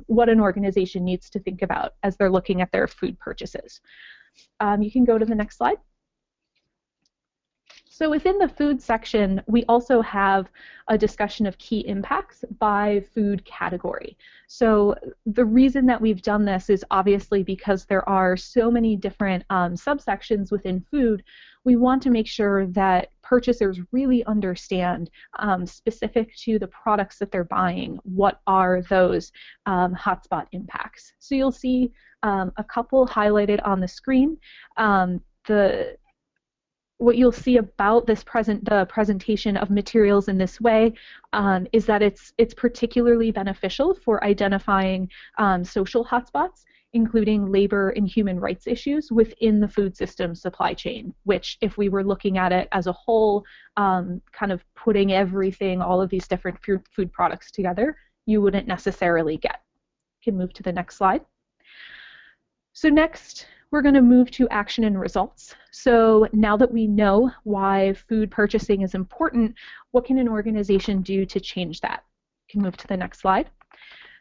what an organization needs to think about as they're looking at their food purchases. You can go to the next slide. So within the food section, we also have a discussion of key impacts by food category. So the reason that we've done this is obviously because there are so many different subsections within food. We want to make sure that purchasers really understand, specific to the products that they're buying, what are those hotspot impacts. So you'll see a couple highlighted on the screen. What you'll see about this the presentation of materials in this way is that it's particularly beneficial for identifying social hotspots, including labor and human rights issues within the food system supply chain, which if we were looking at it as a whole, kind of putting everything, all of these different food products together, you wouldn't necessarily get. You can move to the next slide. So next, we're going to move to action and results. So now that we know why food purchasing is important, what can an organization do to change that? You can move to the next slide.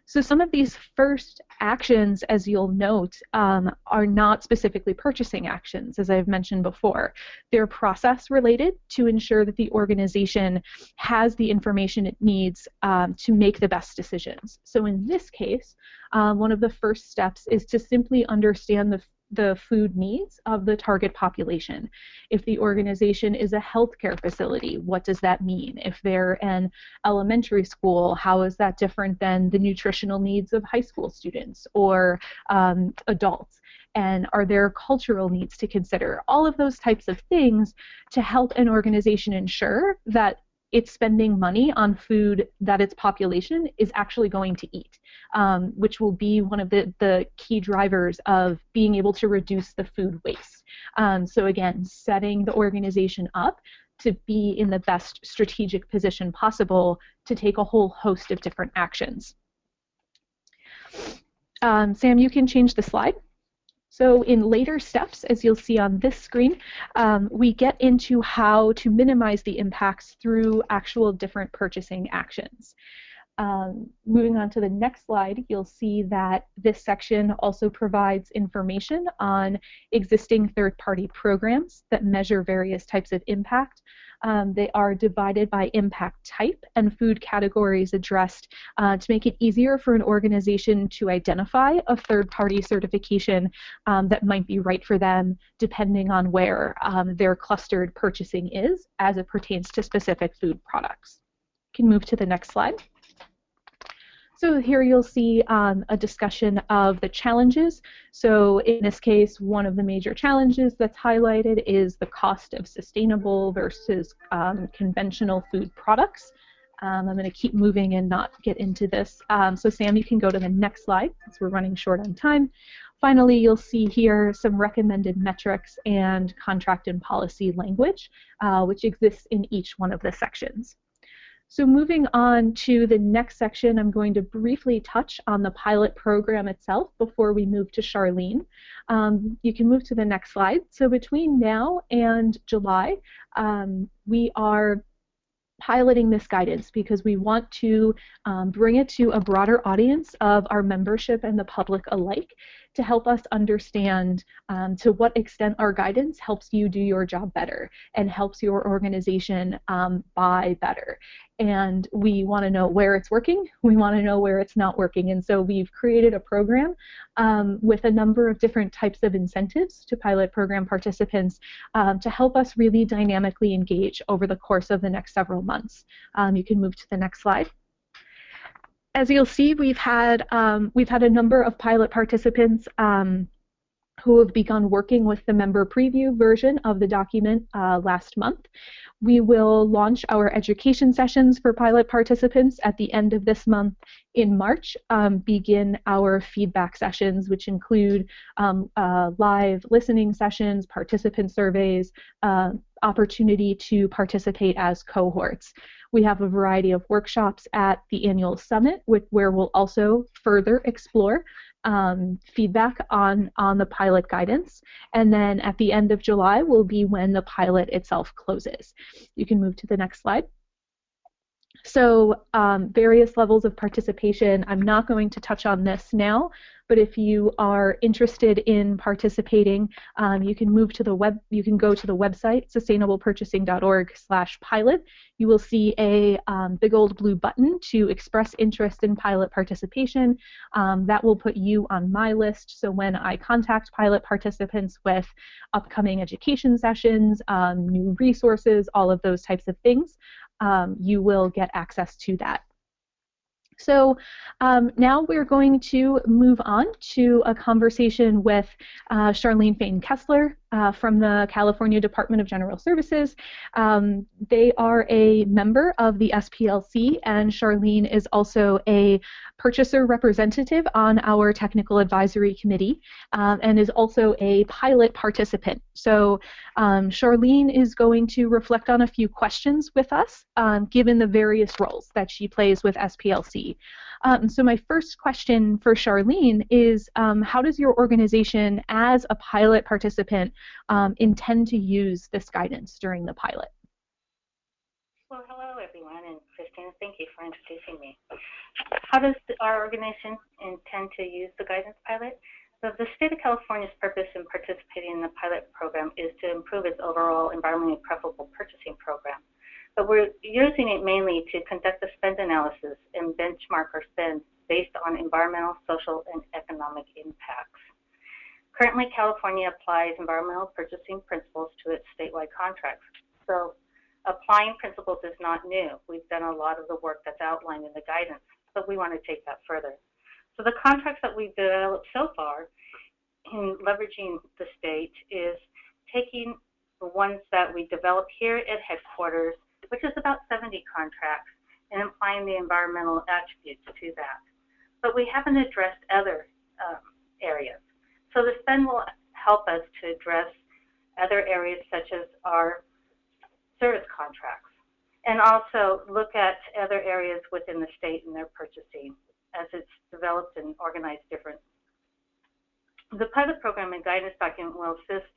So some of these first actions, as you'll note, are not specifically purchasing actions, as I've mentioned before. They're process related to ensure that the organization has the information it needs to make the best decisions. So in this case, one of the first steps is to simply understand the food needs of the target population. If the organization is a healthcare facility, what does that mean? If they're an elementary school, how is that different than the nutritional needs of high school students or adults? And are there cultural needs to consider? All of those types of things to help an organization ensure that it's spending money on food that its population is actually going to eat, which will be one of the key drivers of being able to reduce the food waste. So again, setting the organization up to be in the best strategic position possible to take a whole host of different actions. Sam, you can change the slide. So in later steps, as you'll see on this screen, we get into how to minimize the impacts through actual different purchasing actions. Moving on to the next slide, you'll see that this section also provides information on existing third-party programs that measure various types of impact. They are divided by impact type and food categories addressed to make it easier for an organization to identify a third-party certification that might be right for them depending on where their clustered purchasing is as it pertains to specific food products. You can move to the next slide. So here you'll see a discussion of the challenges. So in this case, one of the major challenges that's highlighted is the cost of sustainable versus conventional food products. I'm going to keep moving and not get into this. So Sam, you can go to the next slide since we're running short on time. Finally, you'll see here some recommended metrics and contract and policy language, which exists in each one of the sections. So moving on to the next section, I'm going to briefly touch on the pilot program itself before we move to Charlene. You can move to the next slide. So between now and July, we are piloting this guidance because we want to bring it to a broader audience of our membership and the public alike to help us understand to what extent our guidance helps you do your job better and helps your organization buy better. And we want to know where it's working, we want to know where it's not working. And so we've created a program with a number of different types of incentives to pilot program participants to help us really dynamically engage over the course of the next several months. You can move to the next slide. As you'll see, we've had a number of pilot participants who have begun working with the member preview version of the document last month. We will launch our education sessions for pilot participants at the end of this month. In March, begin our feedback sessions, which include live listening sessions, participant surveys, opportunity to participate as cohorts. We have a variety of workshops at the annual summit, where we'll also further explore feedback on the pilot guidance. And then at the end of July will be when the pilot itself closes. You can move to the next slide. So various levels of participation. I'm not going to touch on this now, but if you are interested in participating, you can move to the web. You can go to the website sustainablepurchasing.org/pilot. You will see a big old blue button to express interest in pilot participation. That will put you on my list. So when I contact pilot participants with upcoming education sessions, new resources, all of those types of things, you will get access to that. So now we're going to move on to a conversation with Charlene Fain-Kessler from the California Department of General Services. They are a member of the SPLC, and Charlene is also a purchaser representative on our technical advisory committee and is also a pilot participant. So Charlene is going to reflect on a few questions with us, given the various roles that she plays with SPLC. So my first question for Charlene is, how does your organization as a pilot participant intend to use this guidance during the pilot? Well, hello everyone, and Christina, thank you for introducing me. How does our organization intend to use the guidance pilot? So the state of California's purpose in participating in the pilot program is to improve its overall environmentally preferable purchasing program. But we're using it mainly to conduct a spend analysis and benchmark our spend based on environmental, social, and economic impacts. Currently, California applies environmental purchasing principles to its statewide contracts. So applying principles is not new. We've done a lot of the work that's outlined in the guidance, but we want to take that further. So the contracts that we've developed so far in leveraging the state is taking the ones that we developed here at headquarters, which is about 70 contracts, and applying the environmental attributes to that. But we haven't addressed other areas. So the spend will help us to address other areas such as our service contracts, and also look at other areas within the state and their purchasing as it's developed and organized different. The pilot program and guidance document will assist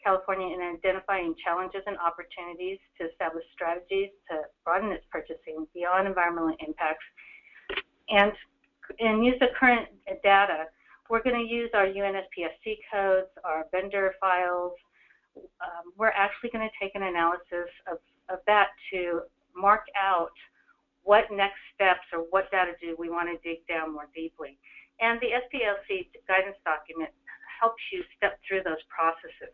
California in identifying challenges and opportunities to establish strategies to broaden its purchasing beyond environmental impacts and use the current data. We're going to use our UNSPSC codes, our vendor files. We're actually going to take an analysis of that to mark out what next steps or what data do we want to dig down more deeply. And the SPLC guidance document helps you step through those processes.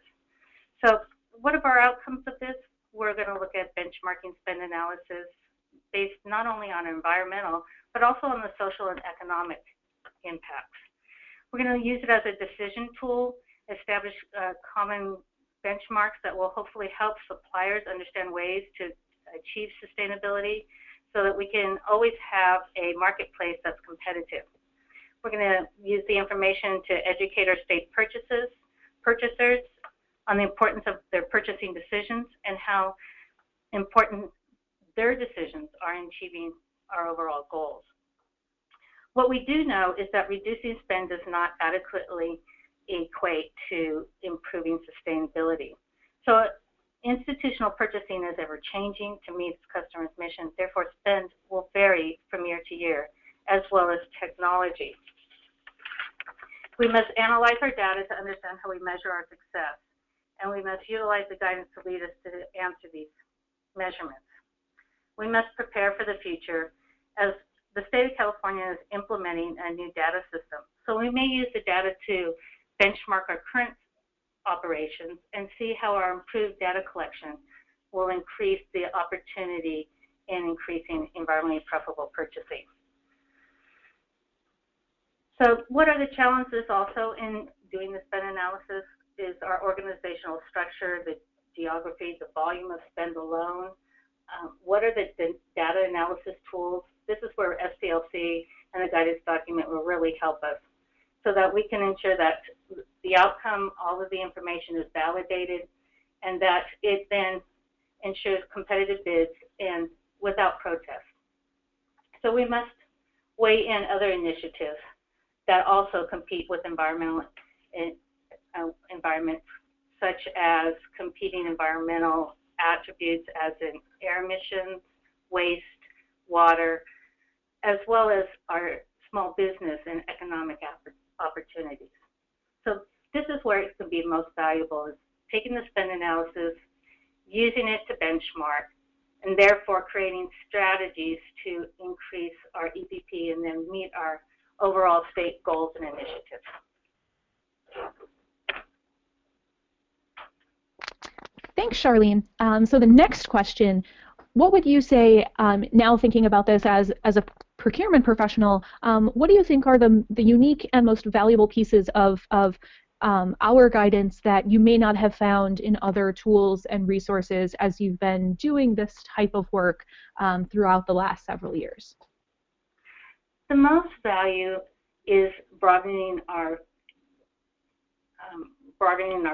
So what are our outcomes of this? We're going to look at benchmarking spend analysis based not only on environmental, but also on the social and economic impacts. We're going to use it as a decision tool, establish common benchmarks that will hopefully help suppliers understand ways to achieve sustainability so that we can always have a marketplace that's competitive. We're going to use the information to educate our state purchasers on the importance of their purchasing decisions and how important their decisions are in achieving our overall goals. What we do know is that reducing spend does not adequately equate to improving sustainability. So institutional purchasing is ever changing to meet its customers' mission. Therefore, spend will vary from year to year, as well as technology. We must analyze our data to understand how we measure our success, and we must utilize the guidance to lead us to answer these measurements. We must prepare for the future as the state of California is implementing a new data system. So we may use the data to benchmark our current operations and see how our improved data collection will increase the opportunity in increasing environmentally preferable purchasing. So what are the challenges also in doing the spend analysis is our organizational structure, the geography, the volume of spend alone. What are the data analysis tools? This is where SPLC and the guidance document will really help us so that we can ensure that the outcome, all of the information is validated and that it then ensures competitive bids and without protest. So we must weigh in other initiatives that also compete with environments, such as competing environmental attributes as in air emissions, waste, water, as well as our small business and economic opportunities. So this is where it can be most valuable, is taking the spend analysis, using it to benchmark, and therefore creating strategies to increase our EPP and then meet our overall state goals and initiatives. Thanks, Charlene. So the next question, what would you say, now thinking about this as a procurement professional, what do you think are the unique and most valuable pieces of our guidance that you may not have found in other tools and resources as you've been doing this type of work throughout the last several years? The most value is broadening our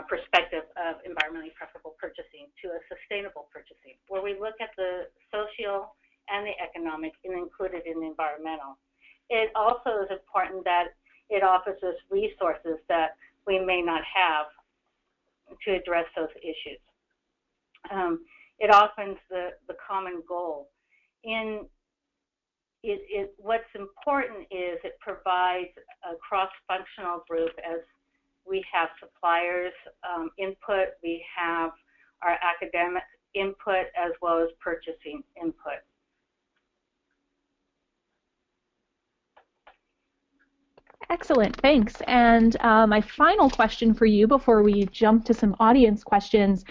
perspective of environmentally preferable purchasing to a sustainable purchasing, where we look at the social and the economic and include it in the environmental. It also is important that it offers us resources that we may not have to address those issues. It offers the common goal. What's important is it provides a cross-functional group, as we have suppliers input, we have our academic input, as well as purchasing input. Excellent, thanks. And my final question for you before we jump to some audience questions,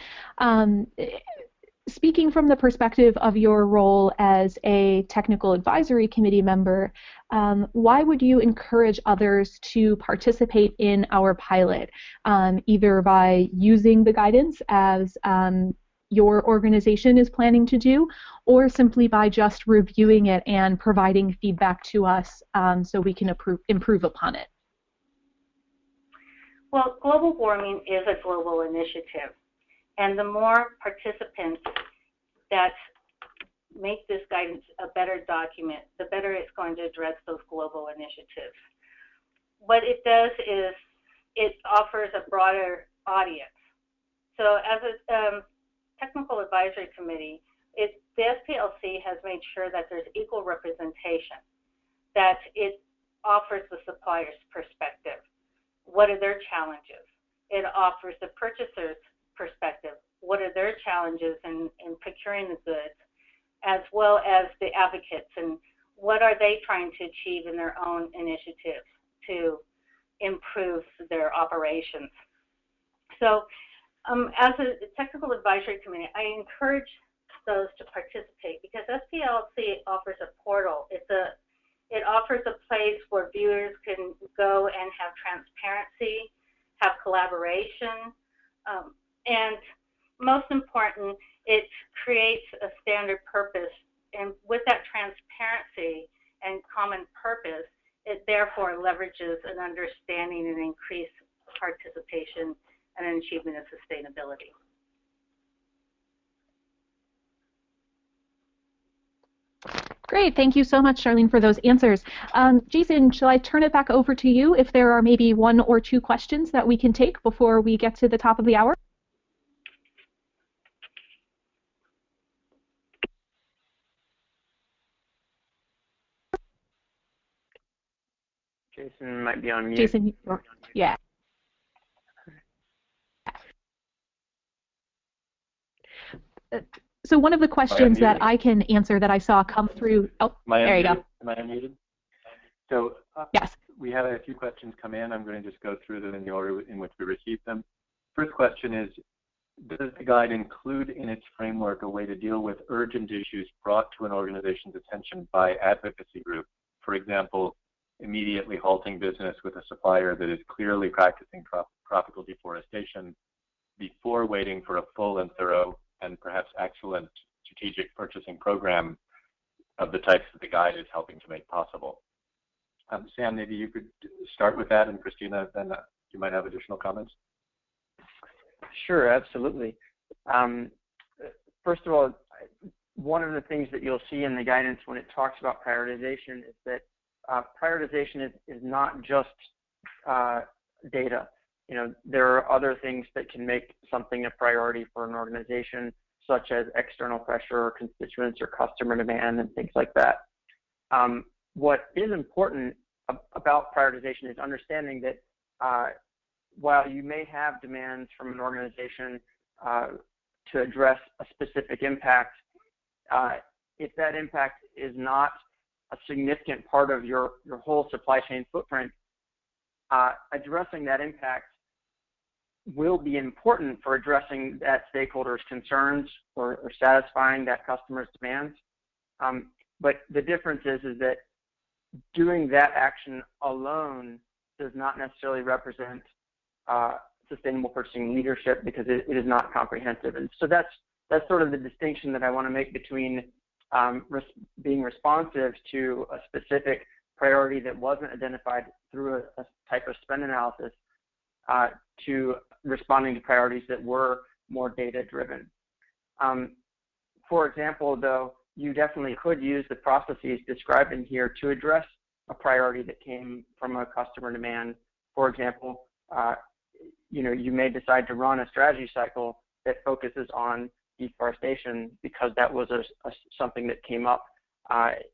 speaking from the perspective of your role as a technical advisory committee member, why would you encourage others to participate in our pilot, either by using the guidance as your organization is planning to do, or simply by just reviewing it and providing feedback to us so we can improve upon it? Well, global warming is a global initiative, and the more participants that make this guidance a better document, the better it's going to address those global initiatives. What it does is it offers a broader audience. So as a technical advisory committee, the SPLC has made sure that there's equal representation, that it offers the supplier's perspective. What are their challenges? It offers the purchaser's perspective. What are their challenges in procuring the goods, as well as the advocates, and what are they trying to achieve in their own initiatives to improve their operations. So as a technical advisory committee, I encourage those to participate because SPLC offers a portal. It offers a place where viewers can go and have transparency, have collaboration, and most important, it creates a standard purpose. And with that transparency and common purpose, it therefore leverages an understanding and increased participation and an achievement of sustainability. Great, thank you so much, Charlene, for those answers. Jason, shall I turn it back over to you if there are maybe one or two questions that we can take before we get to the top of the hour? Jason might be on mute. Jason, yeah. So one of the questions that I can answer that I saw come through, there you go. Am I unmuted? So yes. We have a few questions come in. I'm going to just go through them in the order in which we received them. First question is, does the guide include in its framework a way to deal with urgent issues brought to an organization's attention by advocacy group? For example, immediately halting business with a supplier that is clearly practicing tropical deforestation before waiting for a full and thorough and perhaps excellent strategic purchasing program of the types that the guide is helping to make possible. Sam, maybe you could start with that, and Christina, then you might have additional comments. Sure, absolutely. First of all, one of the things that you'll see in the guidance when it talks about prioritization is that prioritization is not just data. You know, there are other things that can make something a priority for an organization, such as external pressure or constituents or customer demand and things like that. What is important about prioritization is understanding that while you may have demands from an organization to address a specific impact, if that impact is not a significant part of your whole supply chain footprint, addressing that impact will be important for addressing that stakeholder's concerns or satisfying that customer's demands. But the difference is that doing that action alone does not necessarily represent sustainable purchasing leadership, because it is not comprehensive. And so that's sort of the distinction that I want to make between being responsive to a specific priority that wasn't identified through a type of spend analysis to responding to priorities that were more data-driven. For example, though, you definitely could use the processes described in here to address a priority that came from a customer demand. For example, you may decide to run a strategy cycle that focuses on deforestation because that was something that came up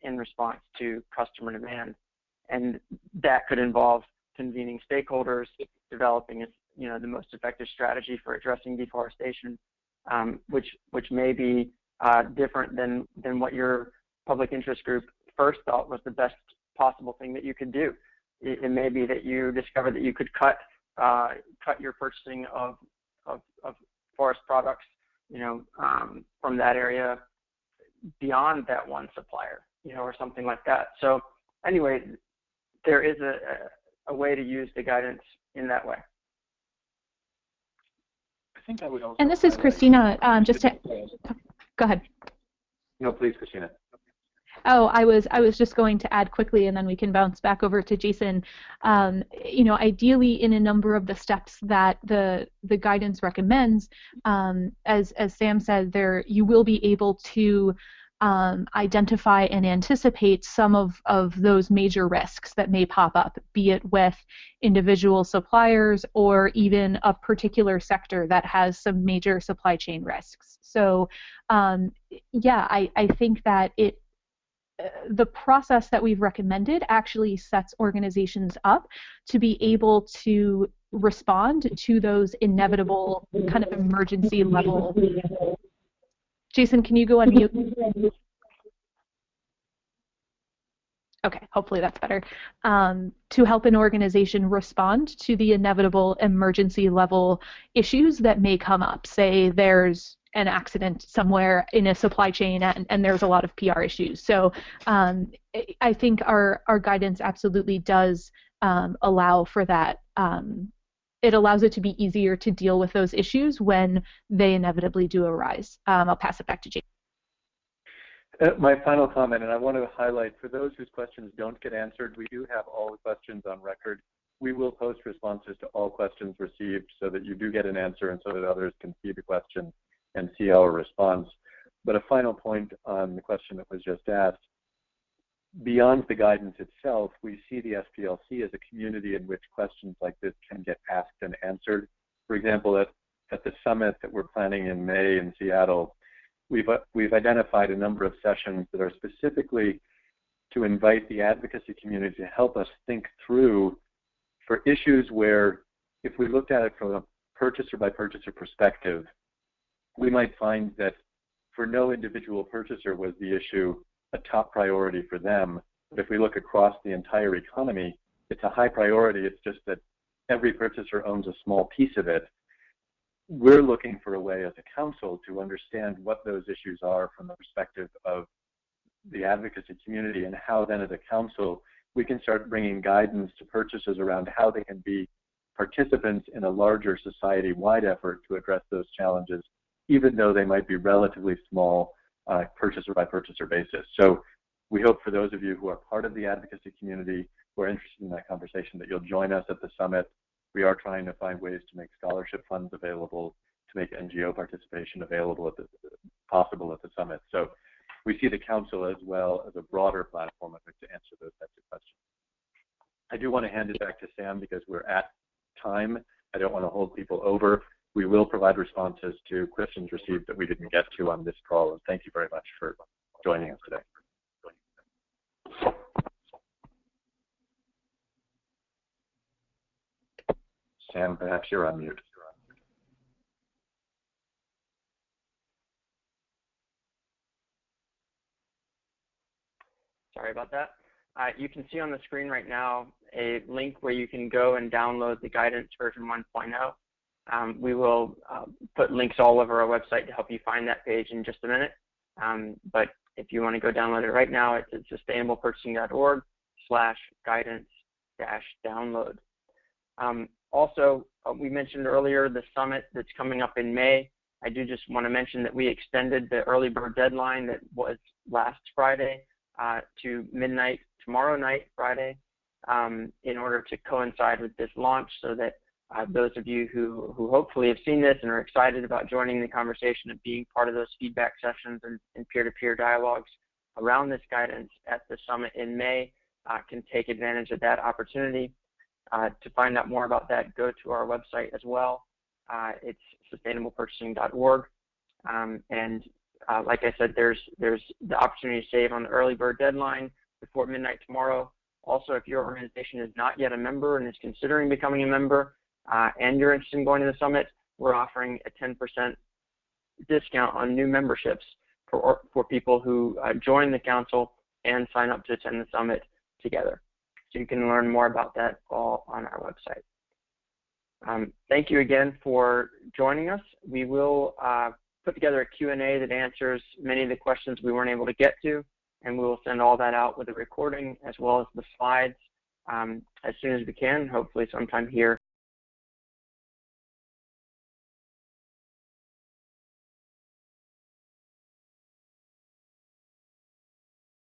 in response to customer demand, and that could involve convening stakeholders, developing the most effective strategy for addressing deforestation, which may be different than what your public interest group first thought was the best possible thing that you could do. It may be that you discovered that you could cut your purchasing of forest products, from that area beyond that one supplier, or something like that. So anyway, there is a way to use the guidance in that way. I think I would also. And this is Christina. Just to go ahead. No, please, Christina. Oh, I was just going to add quickly, and then we can bounce back over to Jason. Ideally, in a number of the steps that the guidance recommends, as Sam said, you will be able to identify and anticipate some of those major risks that may pop up, be it with individual suppliers or even a particular sector that has some major supply chain risks. So, I think that the process that we've recommended actually sets organizations up to be able to respond to those inevitable kind of emergency level. Jason, can you go on mute? Okay, hopefully that's better. To help an organization respond to the inevitable emergency level issues that may come up. Say there's an accident somewhere in a supply chain and there's a lot of PR issues. So I think our guidance absolutely does allow for that. It allows it to be easier to deal with those issues when they inevitably do arise. I'll pass it back to Jason. My final comment, and I want to highlight, for those whose questions don't get answered, we do have all the questions on record. We will post responses to all questions received so that you do get an answer and so that others can see the question and see our response. But a final point on the question that was just asked. Beyond the guidance itself, we see the SPLC as a community in which questions like this can get asked and answered. For example, at the summit that we're planning in May in Seattle, we've identified a number of sessions that are specifically to invite the advocacy community to help us think through for issues where, if we looked at it from a purchaser by purchaser perspective, we might find that for no individual purchaser was the issue a top priority for them. But if we look across the entire economy, it's a high priority. It's just that every purchaser owns a small piece of it. We're looking for a way as a council to understand what those issues are from the perspective of the advocacy community, and how then as a council we can start bringing guidance to purchasers around how they can be participants in a larger society-wide effort to address those challenges, even though they might be relatively small purchaser by purchaser basis. So we hope for those of you who are part of the advocacy community, who are interested in that conversation, that you'll join us at the summit. We are trying to find ways to make scholarship funds available make NGO participation possible at the summit. So we see the council as well as a broader platform on which to answer those types of questions. I do want to hand it back to Sam because we're at time. I don't want to hold people over. We will provide responses to questions received that we didn't get to on this call. And thank you very much for joining us today. Sam, perhaps you're on mute. Sorry about that. You can see on the screen right now a link where you can go and download the guidance version 1.0. We will put links all over our website to help you find that page in just a minute. But if you want to go download it right now, it's at sustainabllepurchasing.org/guidance-download. Also, we mentioned earlier the summit that's coming up in May. I do just want to mention that we extended the early bird deadline that was last Friday to midnight tomorrow night, Friday, in order to coincide with this launch, so that those of you who hopefully have seen this and are excited about joining the conversation and being part of those feedback sessions and peer-to-peer dialogues around this guidance at the summit in May can take advantage of that opportunity. To find out more about that, go to our website as well. It's sustainablepurchasing.org. Like I said, there's the opportunity to save on the early bird deadline before midnight tomorrow. Also, if your organization is not yet a member and is considering becoming a member and you're interested in going to the summit, we're offering a 10% discount on new memberships for people who join the council and sign up to attend the summit together. So you can learn more about that all on our website. Thank you again for joining us. We will put together a Q&A that answers many of the questions we weren't able to get to, and we will send all that out with a recording as well as the slides as soon as we can, hopefully sometime here